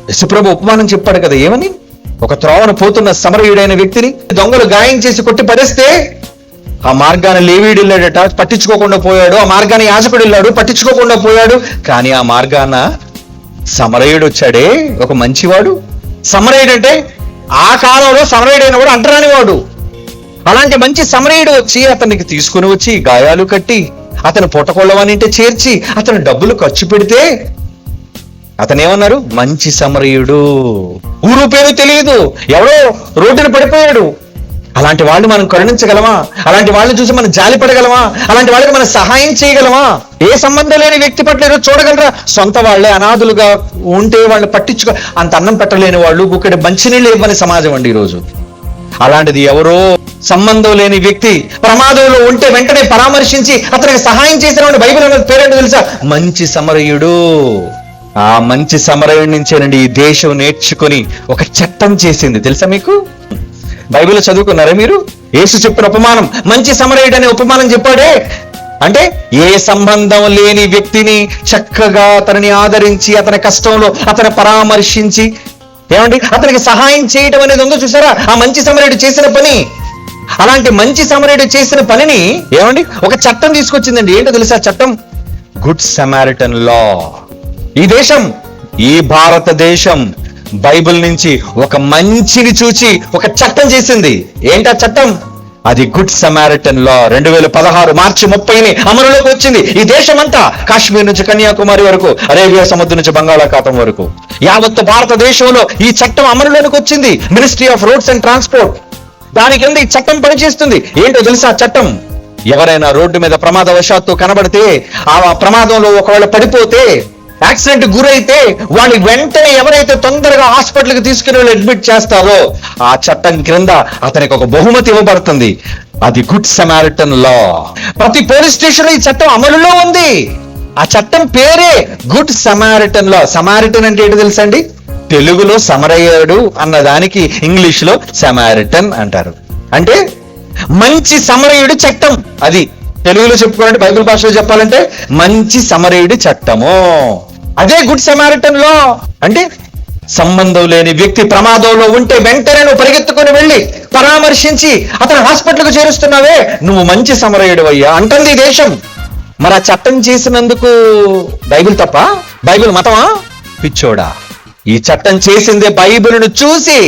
యేసుప్రభు ఉపమానం చెప్పాడు కదా, ఏమని? ఒక త్రోవను పోతున్న సమరయుడైన వ్యక్తిని దొంగలు గాయం చేసి కొట్టి పడేస్తే ఆ మార్గాన్ని లేవీయుడు వెళ్ళాడట, పట్టించుకోకుండా పోయాడు. ఆ మార్గాన్ని యాజకుడు వెళ్ళాడు, పట్టించుకోకుండా పోయాడు. కానీ ఆ మార్గాన సమరయుడు వచ్చాడే, ఒక మంచివాడు. సమరయుడు అంటే ఆ కాలంలో సమరయుడైన వాడు అంటరాని వాడు. అలాంటి మంచి సమరయుడు వచ్చి అతనికి తీసుకుని వచ్చి గాయాలు కట్టి అతను పొట్టకొళ్ళవనింటే చేర్చి అతను డబ్బులు ఖర్చు పెడితే అతను ఏమన్నారు? మంచి సమరయుడు. ఊరు పేరు తెలియదు, ఎవడో రోడ్డున పడిపోయాడు. అలాంటి వాళ్ళు మనం కరుణించగలమా? అలాంటి వాళ్ళని చూసి మనం జాలి పడగలమా? అలాంటి వాళ్ళకి మనం సహాయం చేయగలమా? ఏ సంబంధం లేని వ్యక్తి పట్ల ఈరోజు చూడగలరా? సొంత వాళ్ళే అనాథులుగా ఉంటే వాళ్ళని పట్టించుకో, అంత అన్నం పెట్టలేని వాళ్ళు గుక్కడి మంచినీళ్ళు ఇవ్వని సమాజం అండి ఈరోజు. అలాంటిది ఎవరో సంబంధం లేని వ్యక్తి ప్రమాదంలో ఉంటే వెంటనే పరామర్శించి అతనికి సహాయం చేసిన బైబిల్ అన్నది పేరేంటో తెలుసా? మంచి సమరయుడు. ఆ మంచి సమరయుడి నుంచేనండి ఈ దేశం నేర్చుకుని ఒక చట్టం చేసింది. తెలుసా మీకు? బైబిల్ చదువుకున్నారా మీరు? యేసు చెప్పిన ఉపమానం, మంచి సమరయుడు అనే ఉపమానం చెప్పాడే. అంటే ఏ సంబంధం లేని వ్యక్తిని చక్కగా అతనిని ఆదరించి అతని కష్టంలో అతని పరామర్శించి ఏమండి అతనికి సహాయం చేయడం అనేది ఉందో చూసారా? ఆ మంచి సమరయుడు చేసిన పని. అలాంటి మంచి సమరయుడు చేసిన పనిని ఏమండి ఒక చట్టం తీసుకొచ్చిందండి. ఏంటో తెలుసా చట్టం? గుడ్ సమారిటన్ లా. ఈ దేశం, ఈ భారతదేశం బైబిల్ నుంచి ఒక మంచిని చూచి ఒక చట్టం చేసింది. ఏంటా చట్టం? అది గుడ్ సమారిటన్ లా. 2016 మార్చి 30ని అమలులోకి వచ్చింది. ఈ దేశమంతా కాశ్మీర్ నుంచి కన్యాకుమారి వరకు, అరేబియా సముద్రం నుంచి బంగాళాఖాతం వరకు యావత్తు భారతదేశంలో ఈ చట్టం అమలులోకి వచ్చింది. Ministry of roads and transport దాని కింద ఈ చట్టం పనిచేస్తుంది. ఏంటో తెలుసా చట్టం? ఎవరైనా రోడ్డు మీద ప్రమాదవశాత్తు కనబడితే, ఆ ప్రమాదంలో ఒకవేళ పడిపోతే, యాక్సిడెంట్ గురైతే వాడిని వెంటనే ఎవరైతే తొందరగా హాస్పిటల్కి తీసుకుని వెళ్ళి అడ్మిట్ చేస్తారో ఆ చట్టం క్రింద అతనికి ఒక బహుమతి ఇవ్వబడుతుంది. అది గుడ్ సమారిటన్ లా. ప్రతి పోలీస్ స్టేషన్ ఈ చట్టం అమలులో ఉంది. ఆ చట్టం పేరే గుడ్ సమారిటన్ లా. సమారిటన్ అంటే ఏంటో తెలుసా అండి? తెలుగులో సమరయుడు అన్నదానికి ఇంగ్లీష్ లో సమారిటన్ అంటారు. అంటే మంచి సమరయుడి చట్టం. అది తెలుగులో చెప్పుకోవాలంటే, బైబిల్ భాషలో చెప్పాలంటే మంచి సమరయుడి చట్టము. అదే గుడ్ సమారిటన్ లా. అంటే సంబంధం లేని వ్యక్తి ప్రమాదంలో ఉంటే వెంటనే నువ్వు పరిగెత్తుకొని వెళ్ళి పరామర్శించి అతను హాస్పిటల్కు చేరుస్తున్నావే, నువ్వు మంచి సమరయుడు అయ్యా అంటుంది ఈ దేశం. మరి ఆ చట్టం చేసినందుకు బైబిల్ తప్ప? బైబిల్ మతమా? పిచ్చోడా, ఈ చట్టం చేసిందే బైబిల్ను చూసి